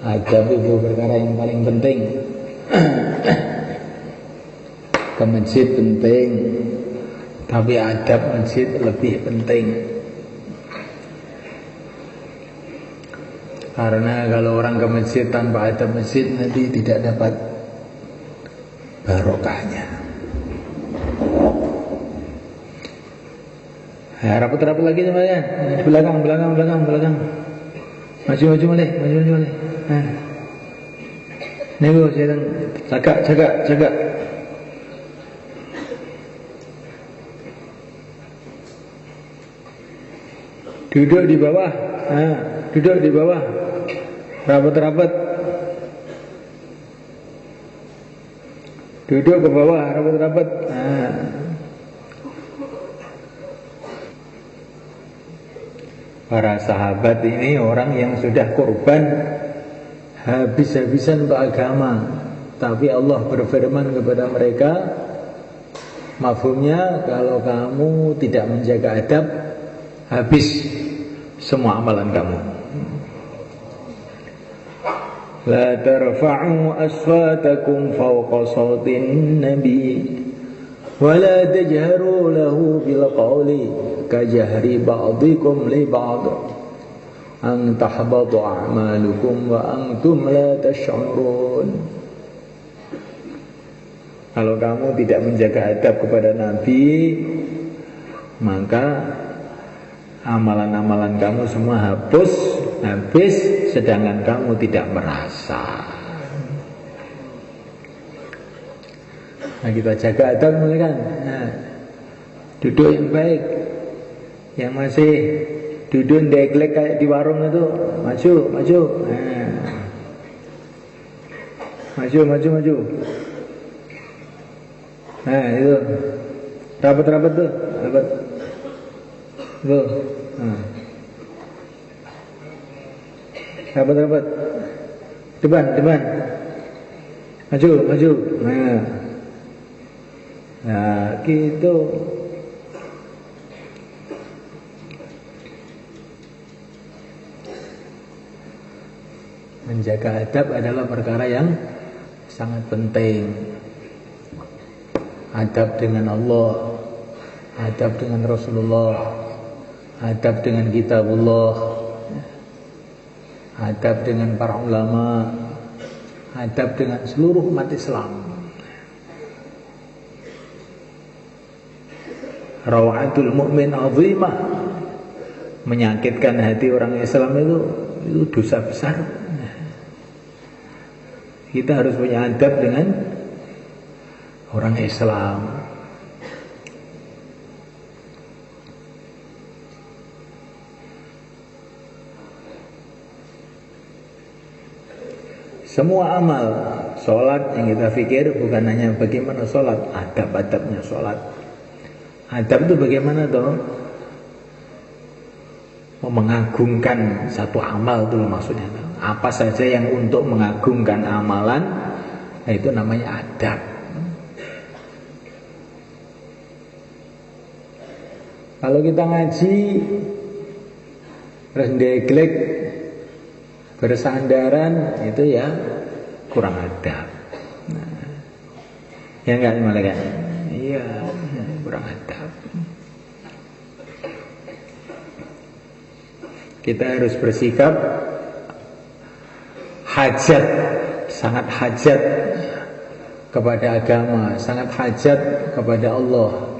Adab itu perkara yang paling penting. Ke masjid penting, tapi adab masjid lebih penting. Karena kalau orang ke masjid tanpa adab masjid nanti tidak dapat barokahnya. Ya, rapat-rapat lagi teman-teman. Belakang. Maju boleh. Nah. Nego sedang jaga. Duduk di bawah. Nah, duduk di bawah. Rapat-rapat. Duduk ke bawah, rapat-rapat. Nah. Para sahabat ini orang yang sudah korban habis-habisan untuk agama, tapi Allah berfirman kepada mereka, mafhumnya kalau kamu tidak menjaga adab, habis semua amalan kamu. La tarfa'u aswatakum fawqa sawtin nabi wa la tajharu lahu bil qawli kajahri ba'dikum li ba'd an tahbatu a'malukum wa antum la tash'urun. Kalau kamu tidak menjaga adab kepada Nabi, maka amalan-amalan kamu semua habis, sedangkan kamu tidak merasa. Nah, kita jaga adab mulai kan. Nah, duduk yang baik. Yang masih duduk ndeglek kayak di warung itu, maju. Nah. Maju. Nah, itu. Rapat tuh, rapat. Tuh. Nah. Rapat. Depan. Maju. Nah, gitu. Menjaga adab adalah perkara yang sangat penting. Adab dengan Allah, adab dengan Rasulullah, adab dengan kitabullah, adab dengan para ulama, adab dengan seluruh umat Islam. Rawatul mu'min azimah. Menyakitkan hati orang Islam itu dosa besar. Kita harus punya adab dengan orang Islam. Semua amal, sholat yang kita pikir bukan hanya bagaimana sholat, adab-adabnya sholat. Adab itu bagaimana toh? Mengagungkan satu amal itu maksudnya. Apa saja yang untuk mengagungkan amalan, itu namanya adab. Kalau kita ngaji terus ndeglek bersandaran, itu ya kurang adab. Nah, ya enggak malaikat? Iya, kurang adab. Kita harus bersikap hajat, sangat hajat kepada agama, sangat hajat kepada Allah.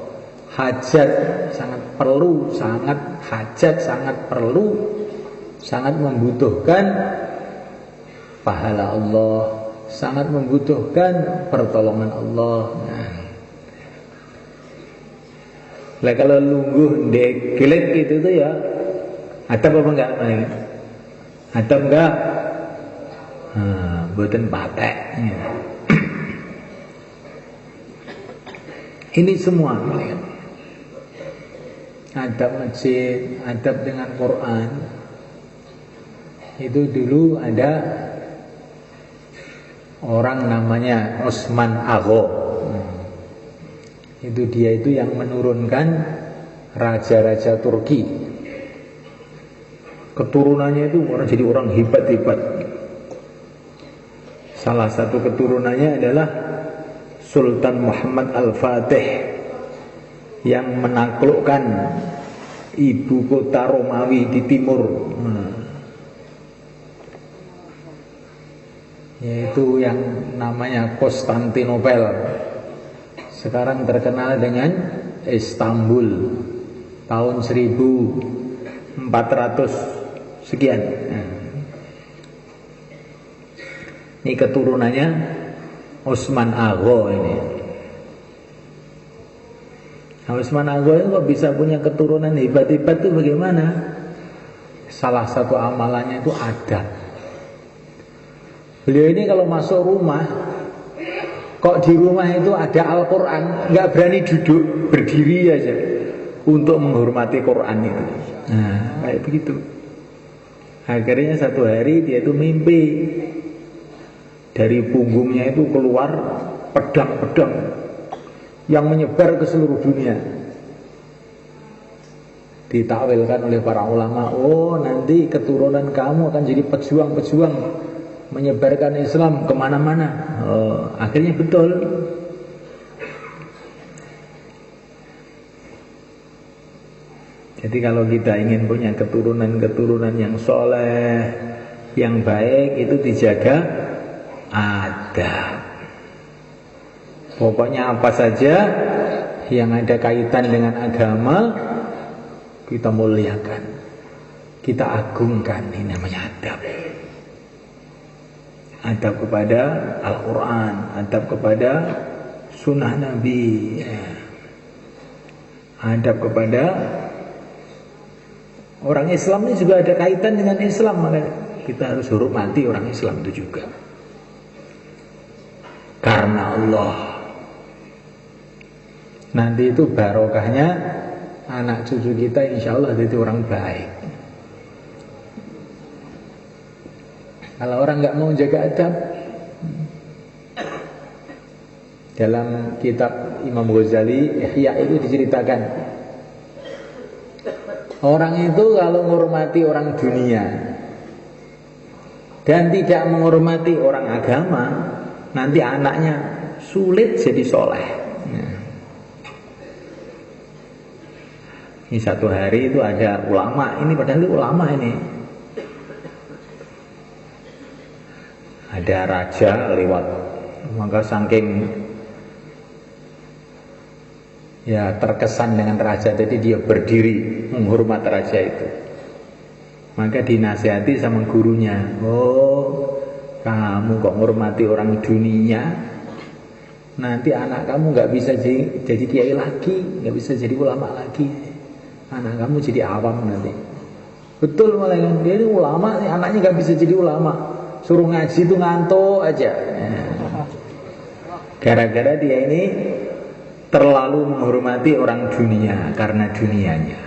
Hajat, sangat perlu, sangat hajat, sangat perlu, sangat membutuhkan pahala Allah, sangat membutuhkan pertolongan Allah. Nah, kalau lungguh ndeglek itu tuh ya adab apa enggak? Adab enggak? Mboten patek. Ini semua adab masjid, adab dengan Quran. Itu dulu ada orang namanya Osman Agho. Itu dia itu yang menurunkan raja-raja Turki. Keturunannya itu orang jadi orang hebat-hebat. Salah satu keturunannya adalah Sultan Muhammad Al-Fatih yang menaklukkan ibu kota Romawi di timur, yaitu yang namanya Konstantinopel, sekarang terkenal dengan Istanbul, tahun 1400 sekian. Ini keturunannya Utsman Agha ini. Nah, Utsman Agha itu kok bisa punya keturunan hebat-hebat itu bagaimana? Salah satu amalannya itu adab. Beliau ini kalau masuk rumah, kok di rumah itu ada Al-Quran, nggak berani duduk, berdiri aja untuk menghormati Quran itu. Nah, kayak begitu. Akhirnya satu hari dia itu mimpi, dari punggungnya itu keluar pedang-pedang yang menyebar ke seluruh dunia. Ditakwilkan oleh para ulama, oh nanti keturunan kamu akan jadi pejuang-pejuang menyebarkan Islam kemana-mana. Akhirnya betul. Jadi kalau kita ingin punya keturunan-keturunan yang soleh, yang baik, itu dijaga adab. Pokoknya apa saja yang ada kaitan dengan agama kita muliakan, kita agungkan. Ini namanya adab. Adab kepada Al-Quran, adab kepada sunnah Nabi, adab kepada orang Islam. Ini juga ada kaitan dengan Islam, maka kita harus hormati orang Islam itu juga. Karena Allah. Nanti itu barokahnya anak cucu kita insya Allah jadi orang baik. Kalau orang nggak mau jaga adab, dalam kitab Imam Ghazali Ihya itu diceritakan, orang itu kalau menghormati orang dunia dan tidak menghormati orang agama, nanti anaknya sulit jadi soleh. Ini satu hari itu ada ulama, ini padahal itu ulama ini. Ada raja lewat, maka saking ya terkesan dengan raja, jadi dia berdiri menghormat raja itu. Maka dinasihati sama gurunya, oh kamu kok menghormati orang dunia, nanti anak kamu nggak bisa jadi kiai lagi, nggak bisa jadi ulama lagi, anak kamu jadi awam nanti. Betul malah kan, dia ini ulama, anaknya nggak bisa jadi ulama, suruh ngaji itu ngantuk aja. Gara-gara dia ini terlalu menghormati orang dunia karena dunianya.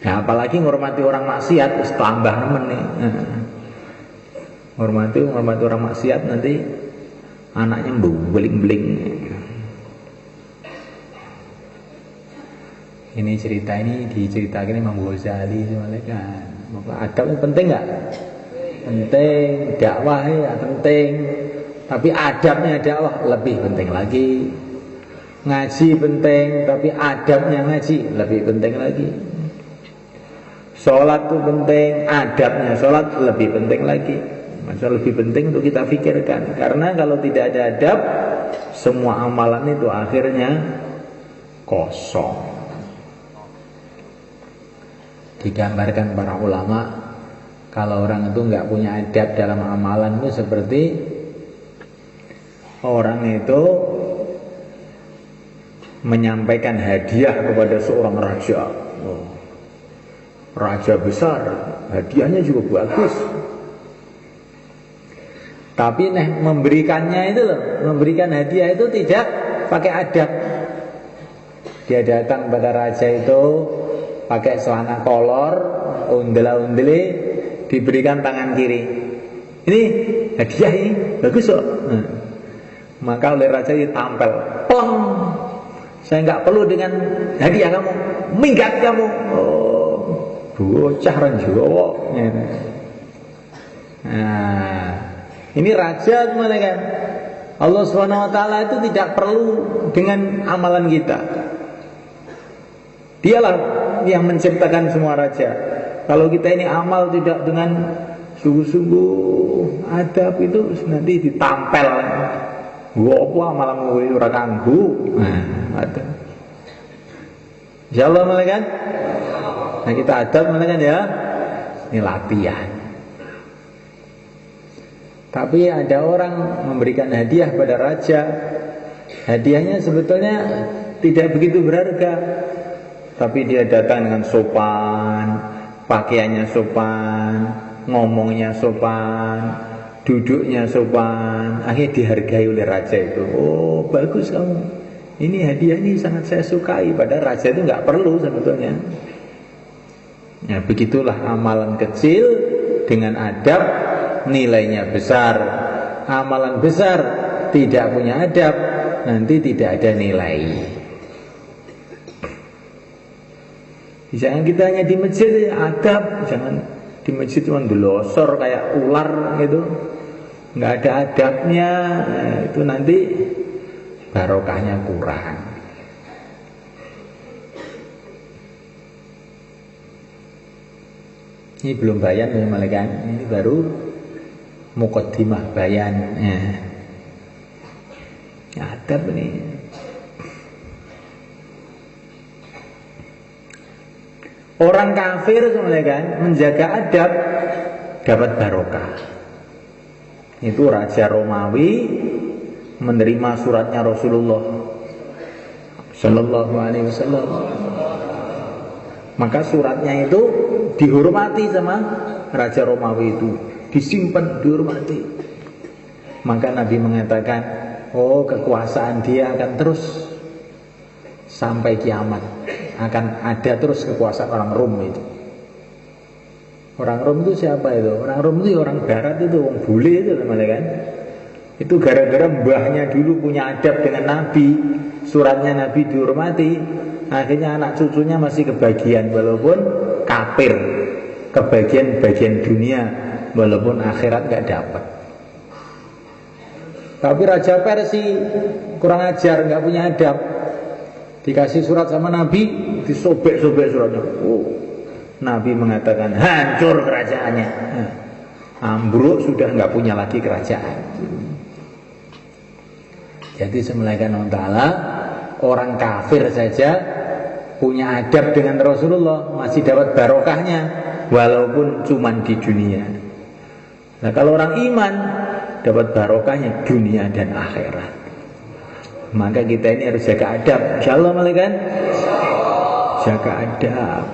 Nah, apalagi menghormati orang maksiat, tambah nemen nih. Menghormati orang maksiat nanti anaknya beling-beling. Ini cerita ini diceritakan Imam Ghazali sebenarnya kan. Maka adab itu penting nggak? Penting, dakwah ya penting. Tapi adabnya dakwah lebih penting lagi. Ngaji penting, tapi adabnya ngaji lebih penting lagi. Sholat itu penting, adabnya sholat lebih penting lagi. Masa lebih penting untuk kita pikirkan. Karena kalau tidak ada adab, semua amalan itu akhirnya kosong. Digambarkan para ulama, kalau orang itu nggak punya adab dalam amalan itu seperti orang itu menyampaikan hadiah kepada seorang raja. Raja besar, hadiahnya juga bagus. Tapi memberikannya itu loh, memberikan hadiah itu tidak pakai adab. Dia datang pada raja itu pakai celana kolor, undela-undeli, diberikan tangan kiri. Ini hadiah ini, bagus kok. Maka oleh raja ditampel, plong. Saya nggak perlu dengan hadiah kamu, minggat kamu. Oh, bocah ranjowo. Nah, ini raja gimana kan? Allah SWT itu tidak perlu dengan amalan kita. Dialah yang menciptakan semua raja. Kalau kita ini amal tidak dengan sungguh-sungguh adab itu nanti ditampel. Gua apa amalanmu itu ora kanggo. Nah, ada. Insyaallah malaikat. Nah, kita adab malaikat ya. Ini latihan. Tapi ada orang memberikan hadiah pada raja. Hadiahnya sebetulnya tidak begitu berharga. Tapi dia datang dengan sopan, pakaiannya sopan, ngomongnya sopan, duduknya sopan, akhirnya dihargai oleh raja itu. Oh, bagus kamu. Ini hadiah ini sangat saya sukai. Padahal raja itu nggak perlu sebetulnya. Ya, begitulah amalan kecil dengan adab nilainya besar. Amalan besar tidak punya adab, nanti tidak ada nilai. Jangan kita hanya di masjid adab, jangan di masjid cuma delosor kayak ular gitu, nggak ada adabnya, itu nanti barokahnya kurang. Ini belum bayan ya malaikat, ini baru muqaddimah bayan. Adab ini. Orang kafir sebenarnya menjaga adab dapat barokah. Itu Raja Romawi menerima suratnya Rasulullah Sallallahu Alaihi Wasallam. Maka suratnya itu dihormati sama Raja Romawi itu, disimpan, dihormati. Maka Nabi mengatakan, oh kekuasaan dia akan terus sampai kiamat. Akan ada terus kekuasaan orang Rom itu. Orang Rom itu siapa itu? Orang Rom itu orang Barat itu, orang bule itu namanya kan. Itu gara-gara mbahnya dulu punya adab dengan Nabi, suratnya Nabi dihormati, akhirnya anak cucunya masih kebagian walaupun kafir, kebagian bagian dunia walaupun akhirat gak dapat. Tapi Raja Persia kurang ajar, gak punya adab. Dikasih surat sama Nabi, disobek-sobek suratnya. Oh, Nabi mengatakan hancur kerajaannya. Ambruk, sudah nggak punya lagi kerajaan. Jadi semulaikan Allah Ta'ala, orang kafir saja punya adab dengan Rasulullah, masih dapat barokahnya walaupun cuman di dunia. Nah kalau orang iman dapat barokahnya dunia dan akhirat. Maka kita ini harus jaga adab. Insyaallah malaikat. Jaga adab.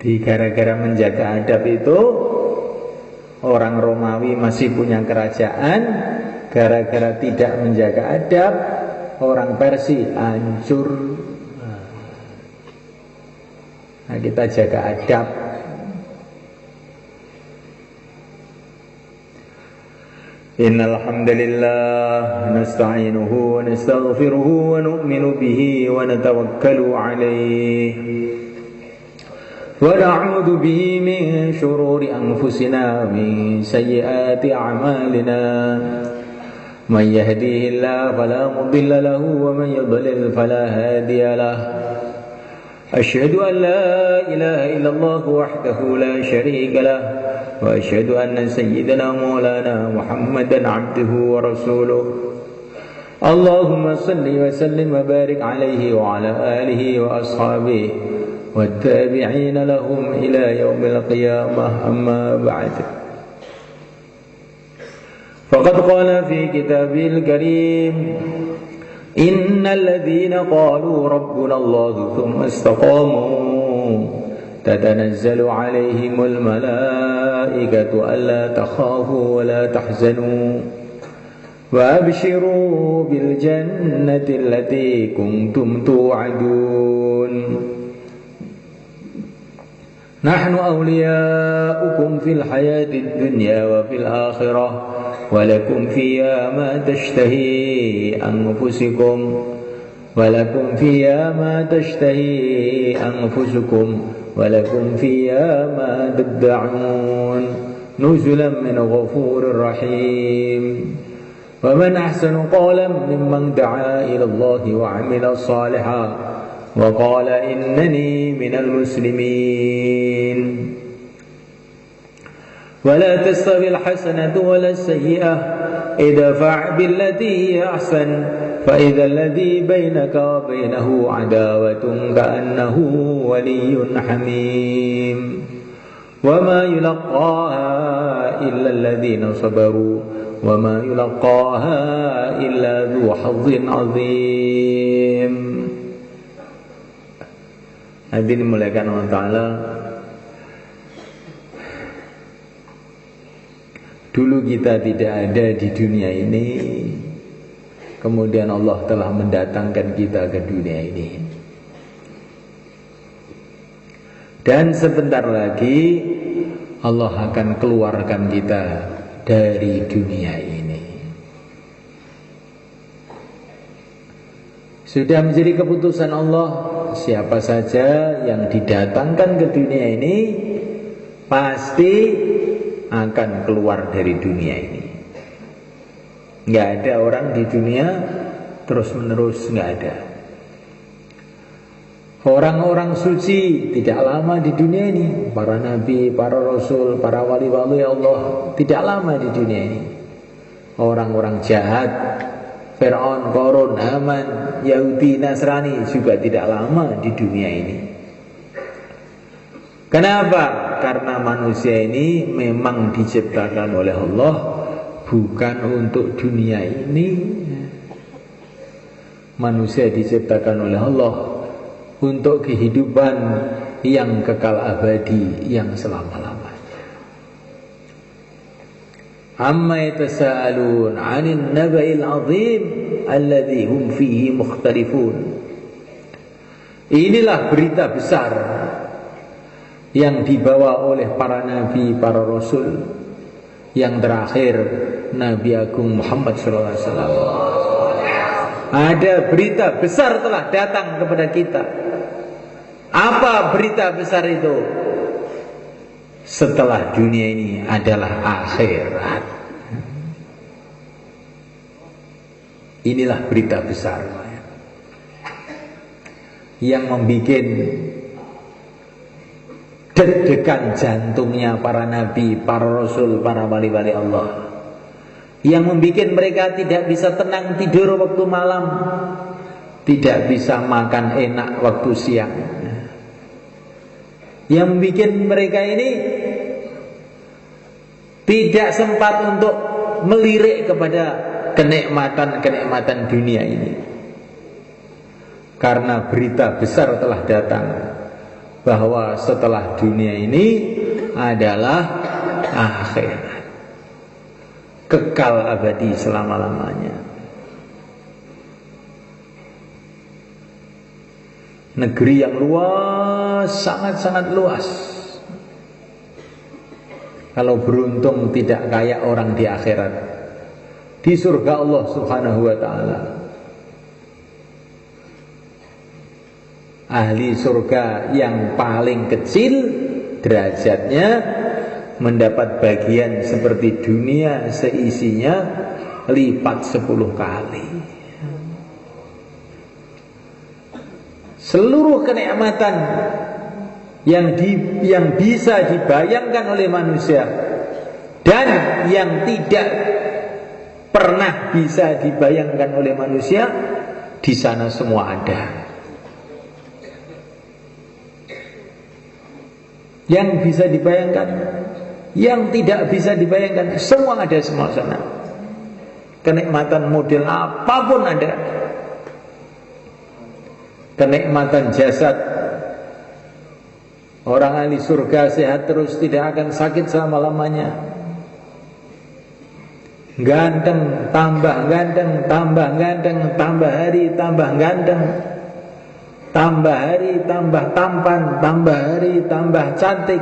Di gara-gara menjaga adab itu orang Romawi masih punya kerajaan. Gara-gara tidak menjaga adab, orang Persia hancur. Nah, kita jaga adab. Innal hamdalillah nasta'inuhu wa nastaghfiruhu wa nu'minu bihi wa natawakkalu alayhi wa na'udzu bihi min shururi anfusina wa min sayyiati a'malina man yahdihillahu fala mudilla lahu wa man yudlil fala hadiya lahu asyhadu an la ilaha illallah wahdahu la syarika lahu وأشهد أن سيدنا مولانا محمدا عبده ورسوله اللهم صل وسلم وبارك عليه وعلى آله وأصحابه والتابعين لهم إلى يوم القيامة أما بعد فقد قال في كتابه الكريم إن الذين قالوا ربنا الله ثم استقاموا تتنزل عليهم الملائكة ألا تخافوا ولا تحزنوا وأبشروا بالجنة التي كنتم توعدون نحن أولياؤكم في الحياة الدنيا وفي الآخرة ولكم فيها ما تشتهي أنفسكم ولكم فيها ما تدعون نزلا من غفور رحيم ومن أحسن قولا ممن دعا إلى الله وعمل صالحا وقال إنني من المسلمين ولا تستوي الحسنة ولا السيئة ادفع بالتي هي أحسن فإذا الذي بينك وبينه عداوة كأنه ولي حميم وما يلقاها إلا الذين صبروا وما يلقاها إلا ذو حظ عظيم. Nanti dimuliakan Allah Ta'ala. Dulu kita tidak ada di dunia ini, kemudian Allah telah mendatangkan kita ke dunia ini. Dan sebentar lagi Allah akan keluarkan kita dari dunia ini. Sudah menjadi keputusan Allah, siapa saja yang didatangkan ke dunia ini pasti akan keluar dari dunia ini. Nggak ada orang di dunia terus menerus, nggak ada. Orang-orang suci tidak lama di dunia ini. Para nabi, para rasul, para wali-wali Allah tidak lama di dunia ini. Orang-orang jahat, Fir'aun, Qarun, Haman, Yahudi, Nasrani juga tidak lama di dunia ini. Kenapa? Karena manusia ini memang diciptakan oleh Allah bukan untuk dunia ini. Manusia diciptakan oleh Allah untuk kehidupan yang kekal abadi, yang selama-lamanya. Amma yatasaalun 'anil naba'il 'azim alladzi hum fihi mukhtalifun. Inilah berita besar yang dibawa oleh para nabi, para rasul. Yang terakhir Nabi Agung Muhammad SAW. Ada berita besar telah datang kepada kita. Apa berita besar itu? Setelah dunia ini adalah akhirat. Inilah berita besar yang membuat deg-degan jantungnya para nabi, para rasul, para wali-wali Allah. Yang membuat mereka tidak bisa tenang tidur waktu malam, tidak bisa makan enak waktu siang. Yang membuat mereka ini tidak sempat untuk melirik kepada kenikmatan-kenikmatan dunia ini. Karena berita besar telah datang bahwa setelah dunia ini adalah akhirat, kekal abadi selama-lamanya. Negeri yang luas, sangat-sangat luas. Kalau beruntung tidak kayak orang di akhirat, di surga Allah Subhanahu wa ta'ala. Ahli surga yang paling kecil derajatnya mendapat bagian seperti dunia seisinya lipat 10 kali. Seluruh kenikmatan yang bisa dibayangkan oleh manusia dan yang tidak pernah bisa dibayangkan oleh manusia, di sana semua ada. Yang bisa dibayangkan, yang tidak bisa dibayangkan, semua ada semua sana. Kenikmatan model apapun ada. Kenikmatan jasad, orang ahli surga sehat terus, tidak akan sakit selama-lamanya. Ganteng, tambah ganteng, tambah ganteng, tambah hari, tambah ganteng. Tambah hari, tambah tampan, tambah hari, tambah cantik.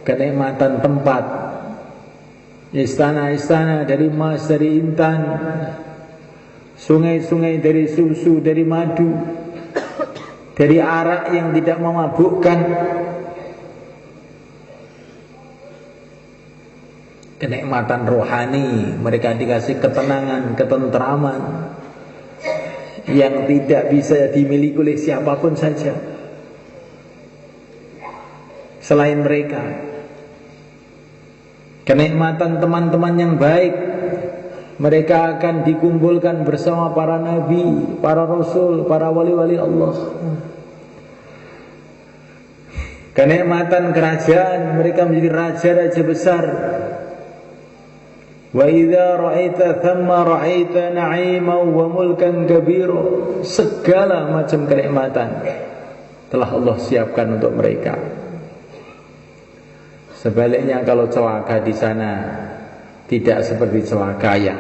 Kenikmatan tempat, istana-istana dari emas, dari intan, sungai-sungai dari susu, dari madu, dari arak yang tidak memabukkan, kenikmatan rohani, mereka dikasih ketenangan, ketentraman yang tidak bisa dimiliki oleh siapapun saja selain mereka. Kenikmatan teman-teman yang baik, mereka akan dikumpulkan bersama para nabi, para rasul, para wali-wali Allah. Kenikmatan kerajaan, mereka menjadi raja-raja besar. Wa idza ra'aita thamma ra'aita na'iman wa mulkan kabira. Segala macam kenikmatan telah Allah siapkan untuk mereka. Sebaliknya kalau celaka di sana tidak seperti celaka yang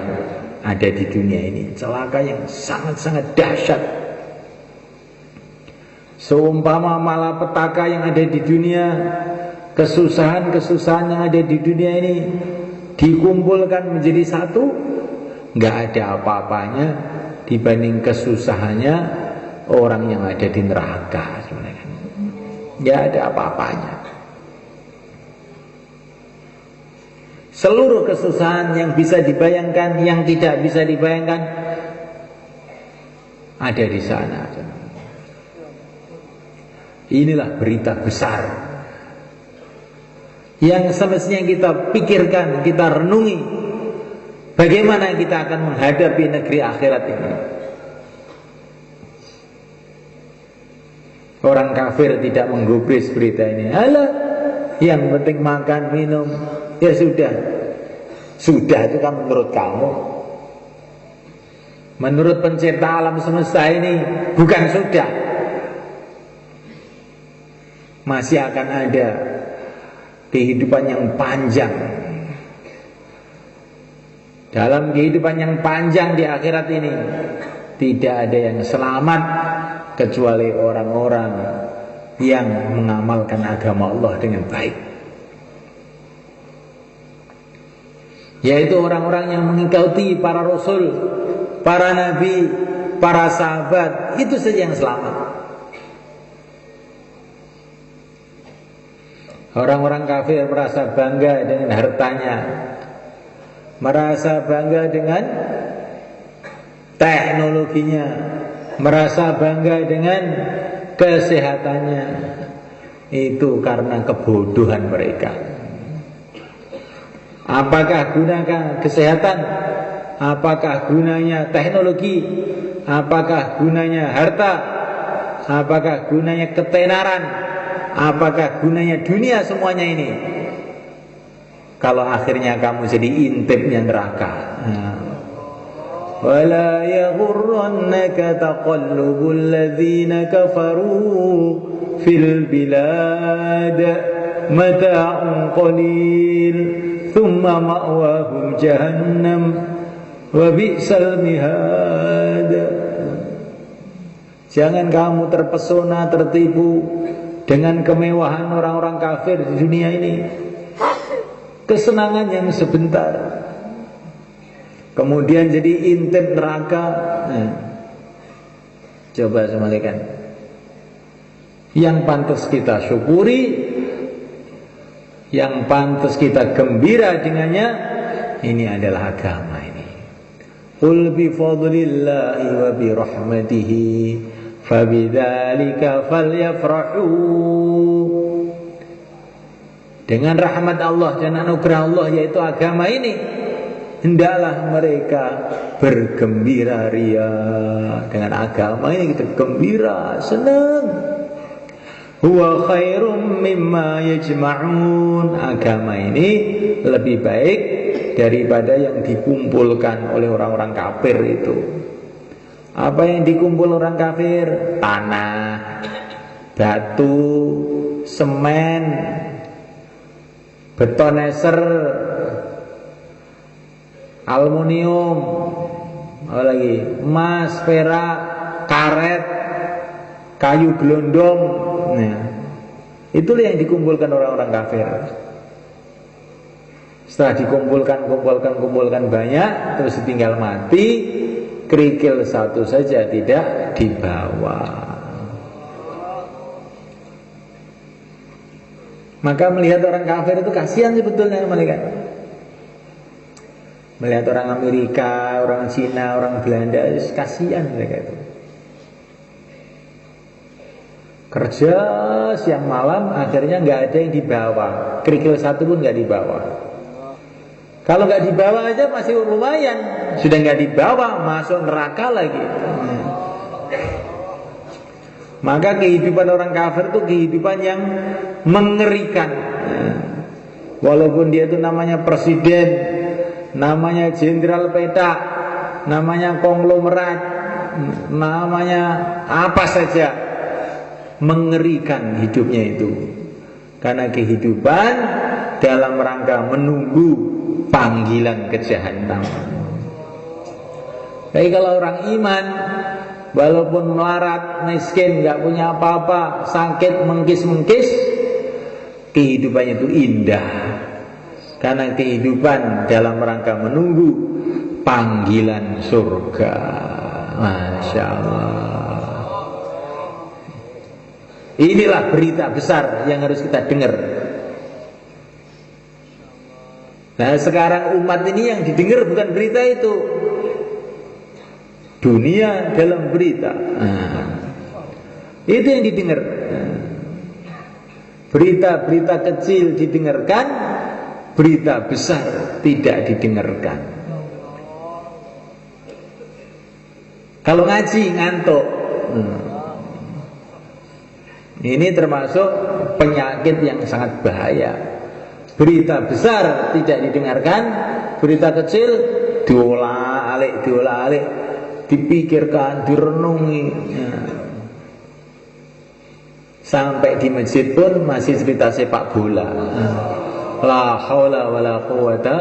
ada di dunia ini. Celaka yang sangat-sangat dahsyat. Seumpama malapetaka yang ada di dunia, kesusahan-kesusahan yang ada di dunia ini dikumpulkan menjadi satu, nggak ada apa-apanya dibanding kesusahannya orang yang ada di neraka sebenarnya. Nggak ada apa-apanya. Seluruh kesusahan yang bisa dibayangkan, yang tidak bisa dibayangkan, ada di sana. Inilah berita besar yang semestinya kita pikirkan, kita renungi, bagaimana kita akan menghadapi negeri akhirat ini. Orang kafir tidak menggubris berita ini. Alah, yang penting makan, minum, ya sudah. Sudah itu kan menurut kamu. Menurut pencipta alam semesta ini bukan sudah. Masih akan ada kehidupan yang panjang. Dalam kehidupan yang panjang di akhirat ini tidak ada yang selamat kecuali orang-orang yang mengamalkan agama Allah dengan baik. Yaitu orang-orang yang mengikuti para rasul, para nabi, para sahabat. Itu saja yang selamat. Orang-orang kafir merasa bangga dengan hartanya, merasa bangga dengan teknologinya, merasa bangga dengan kesehatannya. Itu karena kebodohan mereka. Apakah gunanya kesehatan? Apakah gunanya teknologi? Apakah gunanya harta? Apakah gunanya ketenaran? Apakah gunanya dunia semuanya ini? Kalau akhirnya kamu jadi intipnya neraka. Wala yaghurrannaka taqallubul ladzina kafaru fil bilad mata'un qalil thumma ma'wahum jahannam wa bi'sal mihad. Jangan kamu terpesona, tertipu dengan kemewahan orang-orang kafir di dunia ini. Kesenangan yang sebentar, kemudian jadi intip neraka. Coba semalikan. Yang pantas kita syukuri, yang pantas kita gembira dengannya, ini adalah agama ini. Qul bi fadlillahi wa bi rahmatihi fabidzalika falyafrahu. Dengan rahmat Allah dan anugerah Allah, yaitu agama ini, hendaklah mereka bergembira ria. Dengan agama ini kita gembira, senang. Huwa khairum mimma yajma'un. Agama ini lebih baik daripada yang dikumpulkan oleh orang-orang kafir itu. Apa yang dikumpul orang kafir? Tanah, batu, semen, beton eser, aluminium, apa lagi? Emas, perak, karet, kayu gelondong. Nah, itulah yang dikumpulkan orang-orang kafir. Setelah dikumpulkan banyak, terus tinggal mati, kerikil satu saja tidak dibawa. Maka melihat orang kafir itu kasihan sebetulnya mereka. Melihat orang Amerika, orang Cina, orang Belanda, kasihan mereka itu. Kerja siang malam, akhirnya nggak ada yang dibawa. Kerikil satu pun nggak dibawa. Kalau nggak dibawa aja masih lumayan. Sudah nggak dibawa, masuk neraka lagi. Maka kehidupan orang kafir itu kehidupan yang mengerikan. Walaupun dia itu namanya presiden, namanya jenderal petak, namanya konglomerat, namanya apa saja, mengerikan hidupnya itu. Karena kehidupan dalam rangka menunggu panggilan ke jahanam. Tapi kalau orang iman, walaupun melarat, miskin, gak punya apa-apa, sakit, mengkis-mengkis, kehidupannya itu indah. Karena kehidupan dalam rangka menunggu panggilan surga. Masya Allah. Inilah berita besar yang harus kita dengar. Nah sekarang umat ini yang didengar bukan berita itu, dunia dalam berita. Itu yang didengar. Berita-berita kecil didengarkan, berita besar tidak didengarkan. Kalau ngaji ngantuk. Ini termasuk penyakit yang sangat bahaya. Berita besar tidak didengarkan, berita kecil diolah-alik, dipikirkan, direnungi. Sampai di masjid pun masih cerita sepak bola. La haula wala quwata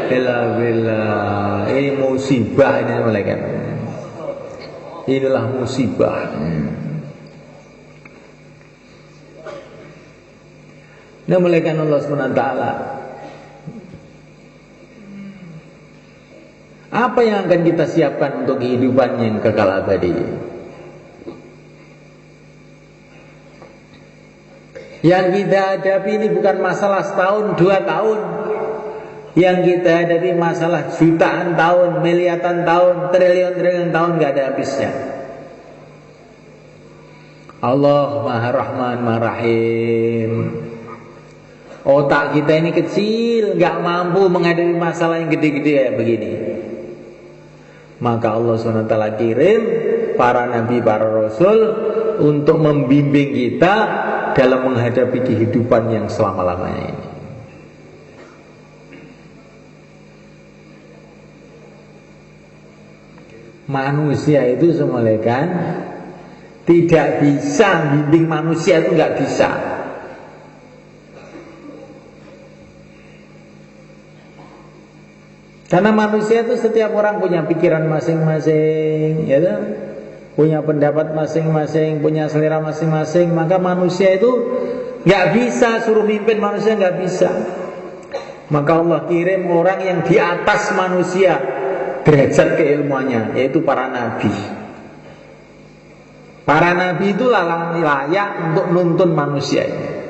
illa billah. Ini musibah ini malaikat. Inilah musibah. Nah malaikat Allah SWT, apa yang akan kita siapkan untuk kehidupan yang kekal abadi? Yang kita hadapi ini bukan masalah setahun, 2 tahun. Yang kita hadapi masalah jutaan tahun, miliaran tahun, triliun-triliun tahun, gak ada habisnya. Allah Maha Rahman Maha Rahim. Otak kita ini kecil, gak mampu menghadapi masalah yang gede-gede kayak begini. Maka Allah SWT kirim para nabi, para rasul untuk membimbing kita dalam menghadapi kehidupan yang selama-lamanya ini. Manusia itu semuanya kan tidak bisa bimbing manusia, itu gak bisa. Karena manusia itu setiap orang punya pikiran masing-masing, ya kan? Punya pendapat masing-masing, punya selera masing-masing. Maka manusia itu nggak bisa suruh mimpin manusia, nggak bisa. Maka Allah kirim orang yang di atas manusia derajat keilmuannya, yaitu para nabi. Para nabi itu layak untuk nuntun manusia ini.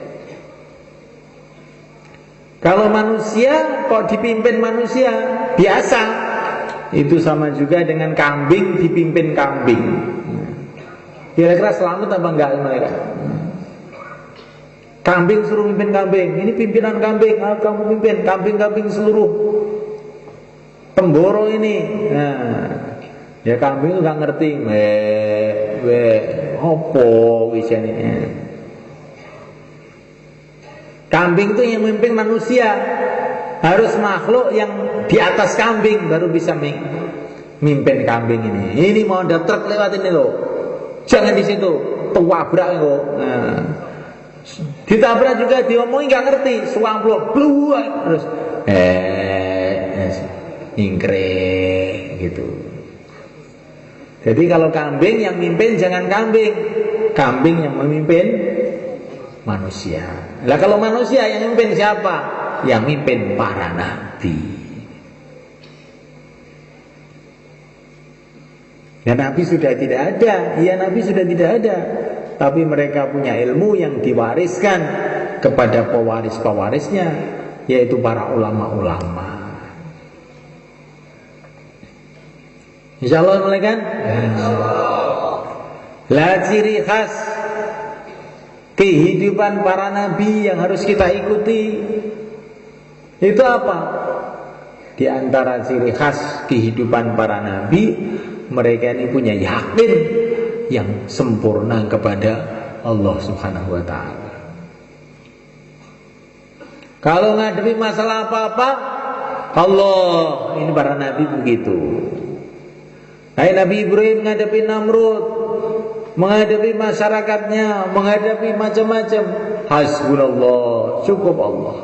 Kalau manusia kok dipimpin manusia biasa, itu sama juga dengan kambing dipimpin kambing. Kira-kira selamat apa enggak mereka? Kambing suruh mimpin kambing, ini pimpinan kambing, kamu pimpin kambing-kambing seluruh Temboro ini. Nah, ya kambing itu gak ngerti, opo wisane. Kambing itu yang memimpin manusia. Harus makhluk yang di atas kambing baru bisa mimpin kambing ini. Ini mau ada truk lewat ini loh, jangan di situ, tabrak kok. Nah, ditabrak juga diomongin nggak ngerti, suamplok, bluak terus, ingkre gitu. Jadi kalau kambing yang mimpin jangan kambing, kambing yang memimpin manusia. Lah kalau manusia yang mimpin siapa? Yang mimpin para nabi. Ya nabi sudah tidak ada, ya nabi sudah tidak ada. Tapi mereka punya ilmu yang diwariskan kepada pewaris-pewarisnya, yaitu para ulama-ulama. Insyaallah mulaikan. Lah ciri khas kehidupan para nabi yang harus kita ikuti itu apa? Di antara ciri khas kehidupan para nabi, mereka ini punya yakin yang sempurna kepada Allah Subhanahu wa ta'ala. Kalau ngadepi masalah apa-apa, Allah, ini para nabi begitu. Hai Nabi Ibrahim menghadapi Namrud, menghadapi masyarakatnya, menghadapi macam-macam, hasbunallah, cukup Allah.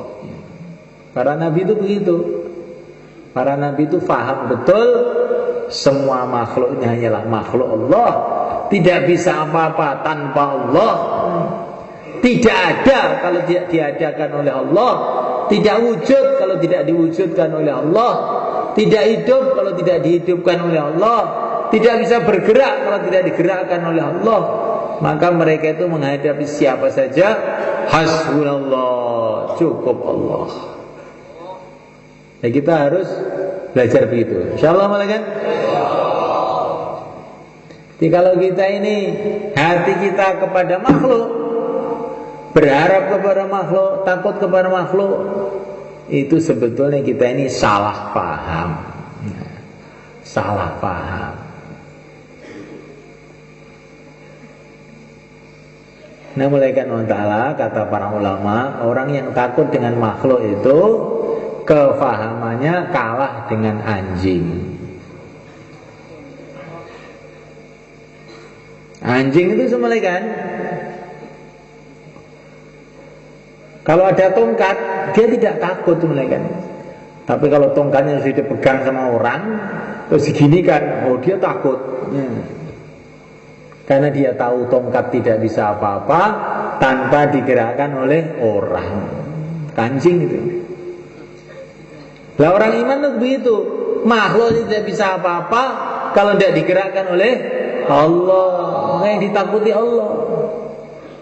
Para nabi itu begitu. Para nabi itu faham betul semua makhluk ini hanyalah makhluk Allah, tidak bisa apa-apa tanpa Allah. Tidak ada kalau tidak diadakan oleh Allah, tidak wujud kalau tidak diwujudkan oleh Allah, tidak hidup kalau tidak dihidupkan oleh Allah, tidak bisa bergerak kalau tidak digerakkan oleh Allah. Maka mereka itu menghadapi siapa saja, hasbunallah, cukup Allah. Ya, kita harus belajar begitu. Insyaallah malaikat. Jadi kalau kita ini hati kita kepada makhluk, berharap kepada makhluk, takut kepada makhluk, itu sebetulnya kita ini salah paham. Salah paham. Nah, mulaikan Allah Ta'ala, kata para ulama, orang yang takut dengan makhluk itu kefahamannya kalah dengan anjing. Anjing itu semulaikan, kalau ada tongkat, dia tidak takut semulaikan. Tapi kalau tongkatnya sudah dipegang sama orang, terus diginikan, oh dia takut. Karena dia tahu tongkat tidak bisa apa-apa tanpa digerakkan oleh orang. Anjing itu. Lah orang iman itu begitu. Makhluk tidak bisa apa-apa kalau tidak digerakkan oleh Allah. Yang ditakuti Allah.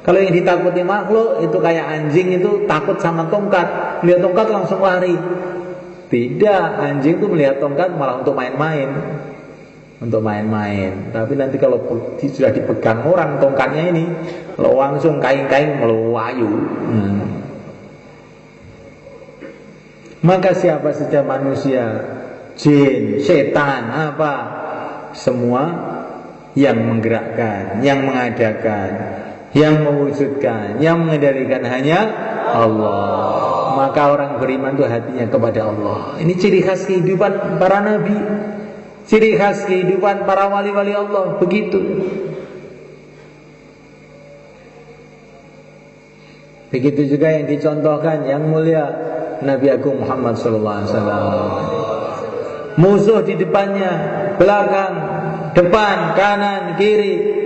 Kalau yang ditakuti makhluk itu kayak anjing itu takut sama tongkat, melihat tongkat langsung lari. Tidak, anjing itu melihat tongkat malah untuk main-main. Untuk main-main. Tapi nanti kalau sudah dipegang orang tongkatnya ini, langsung kain-kain melayu. Maka siapa saja manusia, jin, setan, apa, semua yang menggerakkan, yang mengadakan, yang mewujudkan, yang mengendalikan hanya Allah. Maka orang beriman itu hatinya kepada Allah. Ini ciri khas kehidupan para nabi, ciri khas kehidupan para wali-wali Allah. Begitu. Begitu juga yang dicontohkan yang mulia Nabi Agung Muhammad SAW. Musuh di depannya, belakang, depan, kanan, kiri.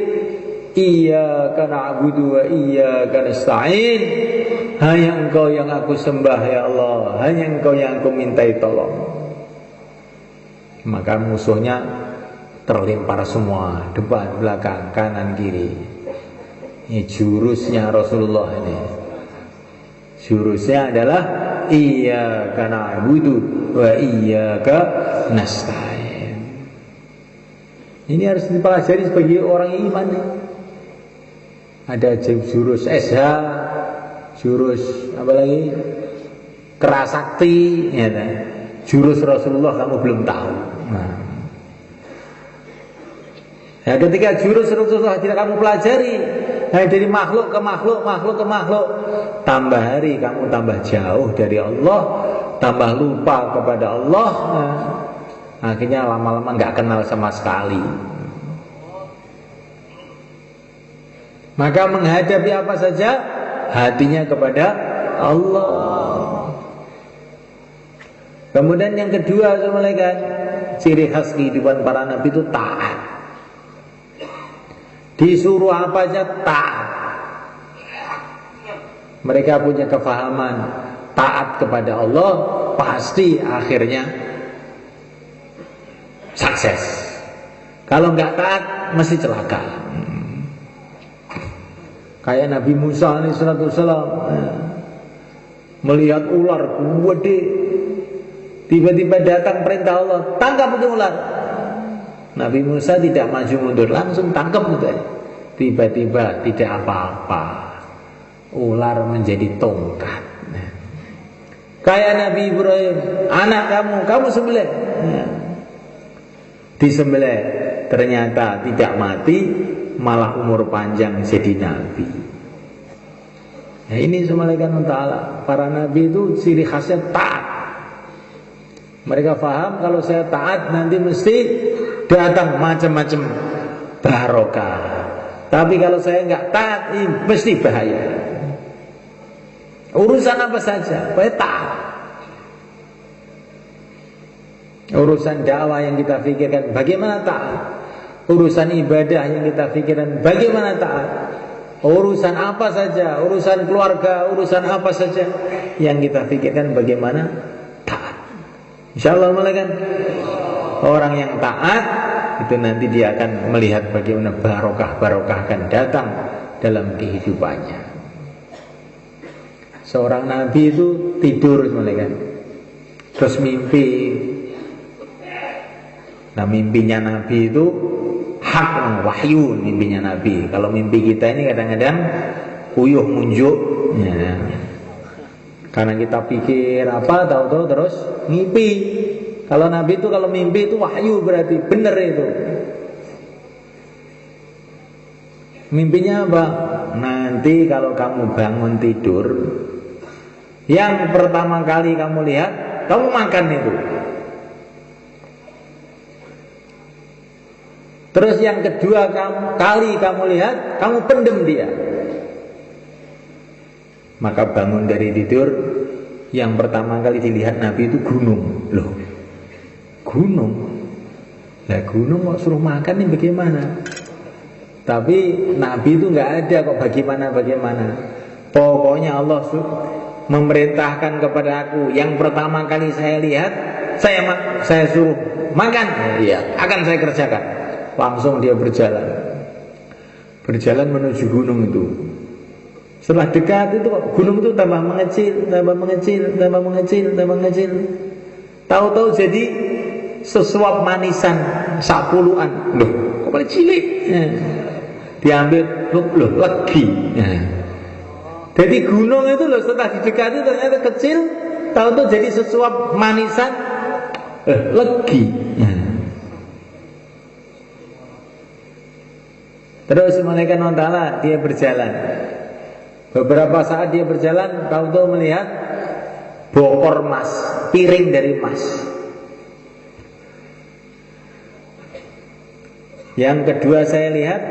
Iyyaka na'budu wa iyyaka nasta'in. Hanya Engkau yang aku sembah ya Allah, hanya Engkau yang aku mintai tolong. Maka musuhnya terlempar semua, depan, belakang, kanan, kiri. Ini jurusnya Rasulullah ini. Jurusnya adalah iyyaka na'budu wa iyyaka nasta'in. Ini harus dipelajari sebagai orang iman. Ada jurus SH, jurus apa lagi? Kerasakti, ya, jurus Rasulullah kamu belum tahu. Nah, ketika jurus Rasulullah tidak kamu pelajari, dari makhluk ke makhluk, makhluk ke makhluk, tambah hari kamu tambah jauh dari Allah, tambah lupa kepada Allah. Akhirnya lama-lama nggak kenal sama sekali. Maka menghadapi apa saja, hatinya kepada Allah. Kemudian yang kedua, malaikat, ciri khas kehidupan para nabi itu taat. Disuruh apa aja taat. Mereka punya kefahaman taat kepada Allah pasti akhirnya sukses. Kalau nggak taat mesti celaka. Kayak Nabi Musa alaihissalam, melihat ular gede, tiba-tiba datang perintah Allah, tangkap itu ular. Nabi Musa tidak maju mundur, langsung tangkap itu. Tiba-tiba tidak apa-apa, ular menjadi tongkat. Kayak Nabi Ibrahim, anak kamu sembelih. Disembelih, ternyata tidak mati, malah umur panjang jadi nabi. Nah, ini subhanahu wa ta'ala. Para nabi itu ciri khasnya taat. Mereka paham kalau saya taat nanti mesti datang macam-macam barokah. Tapi kalau saya nggak taat, ini mesti bahaya. Urusan apa saja, saya taat. Urusan dakwah yang kita pikirkan bagaimana taat. Urusan ibadah yang kita pikirkan bagaimana taat. Urusan apa saja, urusan keluarga, urusan apa saja yang kita pikirkan bagaimana taat. InsyaAllah malaikat orang yang taat itu nanti dia akan melihat bagaimana barokah akan datang dalam kehidupannya. Seorang nabi itu tidur malaikat, terus mimpi. Nah, mimpinya nabi itu hak, wahyu mimpinya nabi. Kalau mimpi kita ini kadang-kadang uyuh munjuk ya. Karena kita pikir apa, tahu-tahu terus mimpi. Kalau nabi itu kalau mimpi itu wahyu, berarti benar itu. Mimpinya apa? Nanti kalau kamu bangun tidur, yang pertama kali kamu lihat, kamu makan itu. Terus yang kedua kali kamu lihat, kamu pendem dia. Maka bangun dari tidur, yang pertama kali dilihat Nabi itu gunung. Loh, gunung? Lah gunung kok suruh makan nih bagaimana? Tapi Nabi itu nggak ada kok bagaimana. Pokoknya Allah memerintahkan kepada aku, yang pertama kali saya lihat, saya suruh makan. Iya, akan saya kerjakan. Langsung dia berjalan menuju gunung itu. Setelah dekat itu gunung itu tambah mengecil. Tahu-tahu jadi sesuap manisan sapuluan. Loh, kok paling cilik? Diambil, loh legi. Jadi gunung itu loh setelah didekati ternyata kecil, tahu-tahu jadi sesuap manisan legi. Terus malaikat Allah dia berjalan. Beberapa saat dia berjalan, tahu-tahu melihat bokor emas, piring dari emas. Yang kedua saya lihat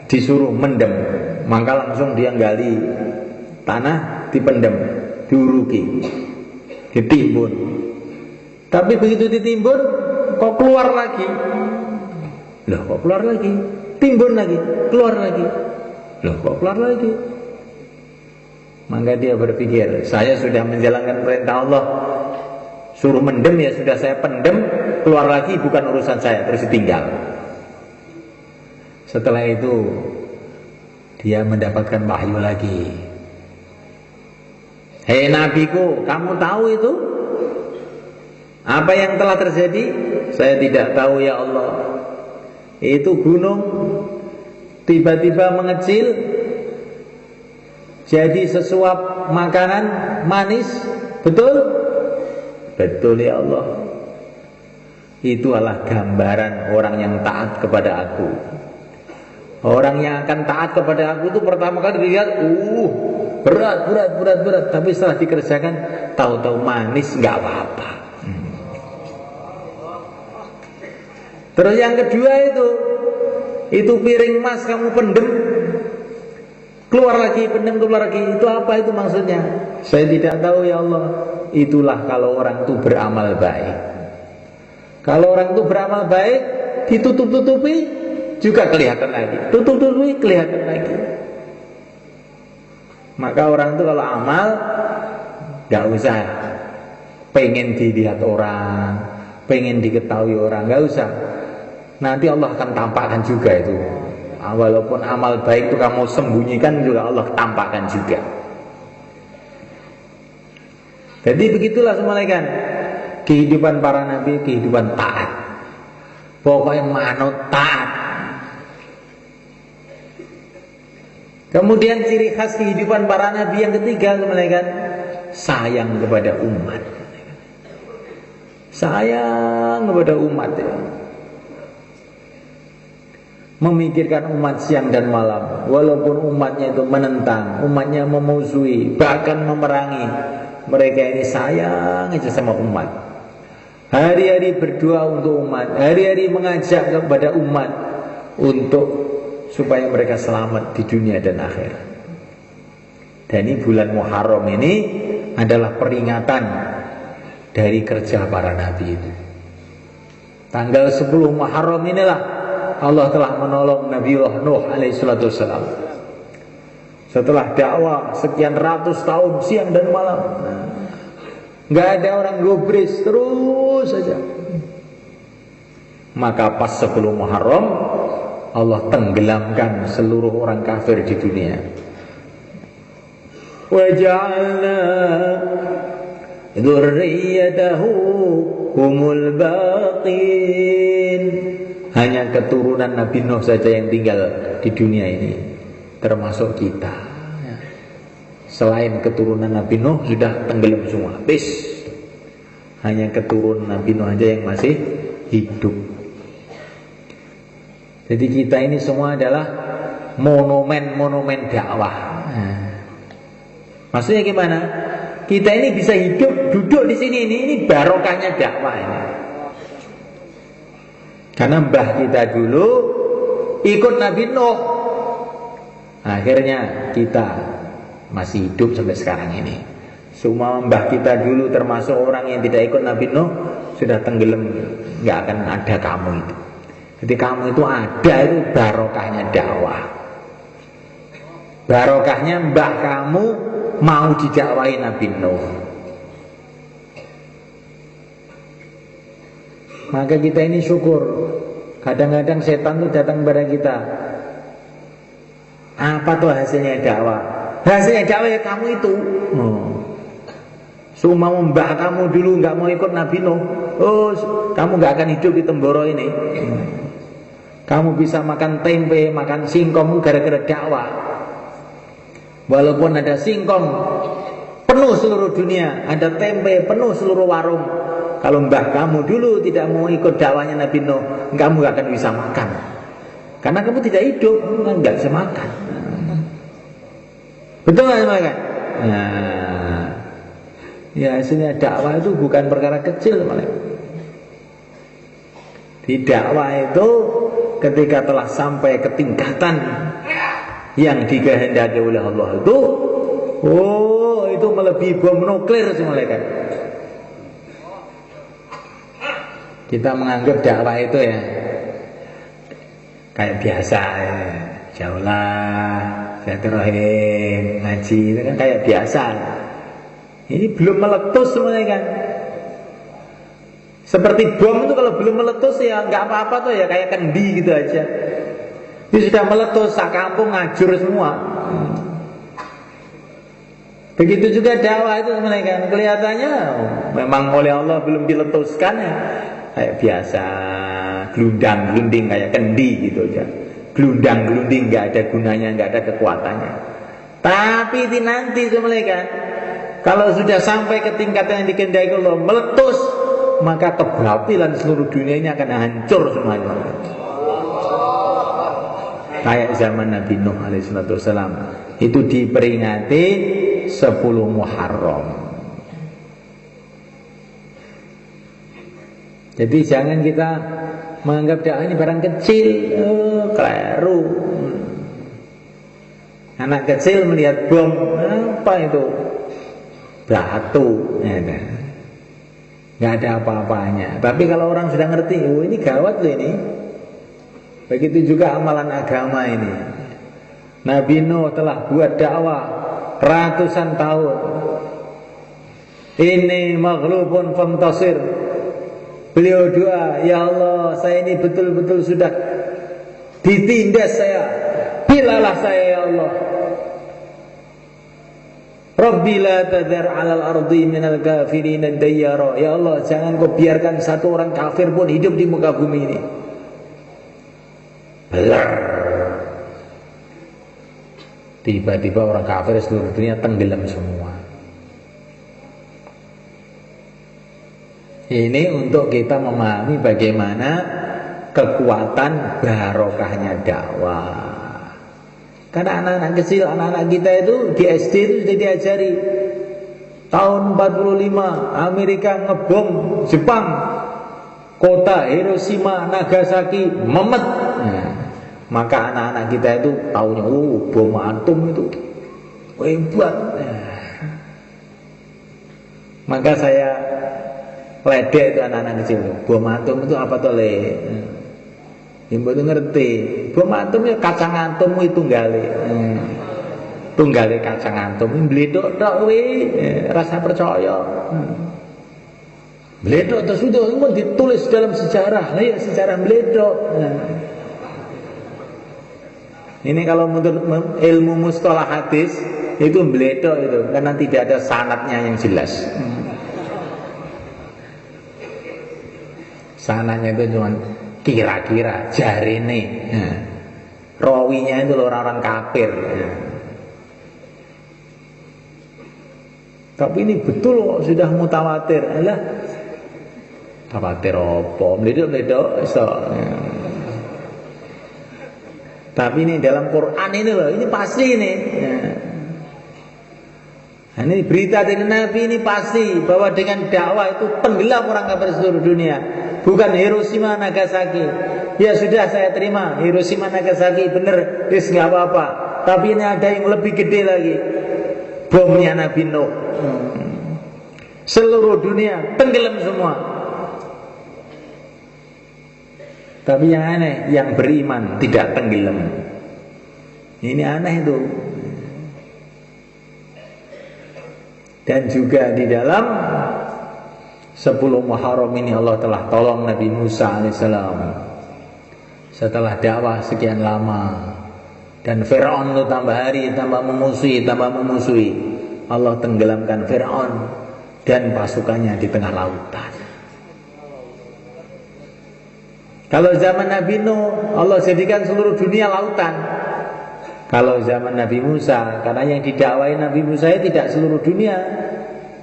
disuruh mendem, maka langsung dia gali tanah, dipendem, diuruki, ditimbun. Tapi begitu ditimbun, kok keluar lagi? Loh, kok keluar lagi? Timbun lagi, keluar lagi. Loh, kok keluar lagi? Maka dia berpikir, saya sudah menjalankan perintah Allah, suruh mendem ya sudah saya pendem, keluar lagi bukan urusan saya, terus ditinggal. Setelah itu dia mendapatkan wahyu lagi. Hei nabiku, kamu tahu itu? Apa yang telah terjadi? Saya tidak tahu ya Allah. Itu gunung tiba-tiba mengecil jadi sesuap makanan manis. Betul? Betul ya Allah. Itu adalah gambaran orang yang taat kepada aku. Orang yang akan taat kepada aku itu pertama kali dilihat berat. Tapi setelah dikerjakan tahu-tahu manis, nggak apa-apa. Terus yang kedua itu piring emas kamu pendem, keluar lagi, pendem keluar lagi. Itu apa itu maksudnya? Saya tidak tahu ya Allah. Itulah kalau orang itu beramal baik. Kalau orang itu beramal baik, ditutup-tutupi juga kelihatan lagi, tutup-tutupi kelihatan lagi. Maka orang itu kalau amal gak usah pengen dilihat orang, pengen diketahui orang, gak usah. Nanti Allah akan tampakkan juga itu. Walaupun amal baik itu kamu sembunyikan juga Allah tampakkan juga. Jadi begitulah semalekan kehidupan para nabi, kehidupan taat. Pokoknya manut taat. Kemudian ciri khas kehidupan para nabi yang ketiga semalekan sayang kepada umat. Sayang kepada umat ya. Memikirkan umat siang dan malam. Walaupun umatnya itu menentang, umatnya memusuhi, bahkan memerangi, mereka ini sayang aja sama umat. Hari-hari berdoa untuk umat, hari-hari mengajak kepada umat untuk supaya mereka selamat di dunia dan akhirat. Dan ini bulan Muharram ini adalah peringatan dari kerja para nabi itu. Tanggal 10 Muharram inilah Allah telah menolong Nabiullah Nuh alaihissalatu wassalam. Setelah dakwah sekian ratus tahun siang dan malam, nggak ada orang gubris, terus saja. Maka pas 10 Muharram Allah tenggelamkan seluruh orang kafir di dunia. Wa ja'alna dzurriyyatahu humul baqin. Hanya keturunan Nabi Nuh saja yang tinggal di dunia ini, termasuk kita. Selain keturunan Nabi Nuh sudah tenggelam semua, habis. Hanya keturunan Nabi Nuh aja yang masih hidup. Jadi kita ini semua adalah monumen-monumen dakwah. Maksudnya gimana? Kita ini bisa hidup, duduk di sini ini barokahnya dakwah ini. Karena mbah kita dulu ikut Nabi Nuh, akhirnya kita masih hidup sampai sekarang ini. Semua mbah kita dulu termasuk orang yang tidak ikut Nabi Nuh sudah tenggelam, nggak akan ada kamu itu. Jadi kamu itu ada, itu barokahnya dakwah. Barokahnya mbah kamu mau didakwahi Nabi Nuh. Maka kita ini syukur. Kadang-kadang setan itu datang kepada kita. Apa tuh hasilnya dakwah? Hasilnya dakwah ya kamu itu. Semua mbah kamu dulu nggak mau ikut Nabi Nuh. Oh, kamu nggak akan hidup di Temboro ini. Kamu bisa makan tempe, makan singkong gara-gara dakwah. Walaupun ada singkong penuh seluruh dunia, ada tempe penuh seluruh warung. Kalau mbah kamu dulu tidak mau ikut dakwahnya Nabi Nuh, kamu gak akan bisa makan. Karena kamu tidak hidup, kamu gak bisa makan. Betul gak makan? Nah, ya hasilnya dakwah itu bukan perkara kecil malah. Di dakwah itu ketika telah sampai ke tingkatan yang dikehendaki oleh Allah itu, oh itu melebihi bom nuklir semuanya kan. Kita menganggap dakwah itu ya kayak biasa ya. Jauhlah, silaturahim, ngaji itu kan kayak biasa. Ini belum meletus semuanya kan. Seperti bom itu kalau belum meletus ya nggak apa-apa tuh ya, kayak kendi gitu aja. Ini sudah meletus, sak kampung ngajur semua. Begitu juga dakwah itu semuanya kan. Kelihatannya memang oleh Allah belum diletuskan ya. Kayak biasa, gelundang-gelunding kayak kendi gitu aja. Gelundang-gelunding nggak ada gunanya, nggak ada kekuatannya. Tapi nanti semuanya kan, kalau sudah sampai ke tingkatan yang dikehendaki Allah meletus, maka kebapilan seluruh dunia ini akan hancur semuanya. Kayak zaman Nabi Nuh alaihissalam itu diperingati 10 Muharram. Jadi jangan kita menganggap dakwah ini barang kecil, keliru. Anak kecil melihat bom, apa itu? Batu, nggak ada apa-apanya. Tapi kalau orang sudah ngerti, oh ini gawat loh ini. Begitu juga amalan agama ini. Nabi Nuh telah buat dakwah ratusan tahun. Ini maghlubun fantasir. Beliau doa, ya Allah, saya ini betul-betul sudah ditindas saya. Bilalah saya ya Allah. Rabbi la tadhar 'alal ardi minal kafirin dayyara. Ya Allah, jangan kau biarkan satu orang kafir pun hidup di muka bumi ini. Belar. Tiba-tiba orang kafir seluruh dunia tenggelam semua. Ini untuk kita memahami bagaimana kekuatan barokahnya dakwah. Karena anak-anak kecil, anak-anak kita itu di SD itu sudah diajari. Tahun 45 Amerika ngebom Jepang, kota Hiroshima, Nagasaki memet. Nah, maka anak-anak kita itu taunya, bom atom itu hebat. Nah, maka saya ledek itu anak-anak kecil itu. Bom atom itu apa toh le? Ibu itu ngerti. Bom atom ya kacang atom itu tunggale. Tunggale kacang atom mbledok tok kuwi, rasa percaya. Mbledok terus itu ditulis dalam sejarah. Lah ya sejarah mbledok. Ini kalau menurut ilmu mustalah hadis itu mbledok itu karena tidak ada sanadnya yang jelas. Sanadnya itu cuma kira-kira jarine, rawinya itu orang-orang kafir. Tapi ini betul kok sudah mutawatir. Alah, mutawatir apa? Mledok-mledok iso. Tapi ini dalam Quran ini loh, ini pasti ini. Nah, ini berita dari Nabi ini pasti bahwa dengan dakwah itu tenggelam orang kafir seluruh dunia. Bukan Hiroshima Nagasaki. Ya sudah saya terima Hiroshima Nagasaki bener, nggak apa-apa. Tapi ini ada yang lebih gede lagi. Bomnya Nabi Nuh. Seluruh dunia tenggelam semua. Tapi yang aneh, yang beriman tidak tenggelam. Ini aneh itu. Dan juga di dalam 10 Muharram ini Allah telah tolong Nabi Musa alaihissalam setelah dakwah sekian lama. Dan Fir'aun itu tambah hari tambah memusuhi. Allah tenggelamkan Fir'aun dan pasukannya di tengah lautan. Kalau zaman Nabi Nuh Allah jadikan seluruh dunia lautan. Kalau zaman Nabi Musa, karena yang didakwai Nabi Musa itu tidak seluruh dunia,